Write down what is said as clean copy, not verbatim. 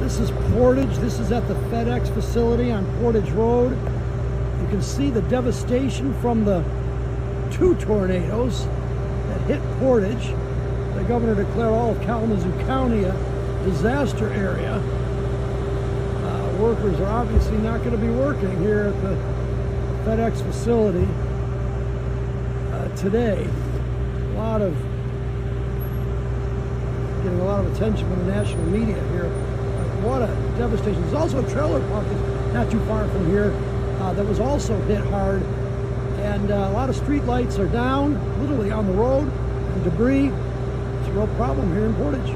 This is Portage. This is at the FedEx facility on Portage Road. You can see the devastation from the 2 tornadoes that hit Portage. The governor declared all of Kalamazoo County a disaster area. Workers are obviously not going to be working here at the FedEx facility today. Getting a lot of attention from the national media here. What a devastation. There's also a trailer park not too far from here that was also hit hard. And a lot of street lights are down, literally on the road, and debris. It's a real problem here in Portage.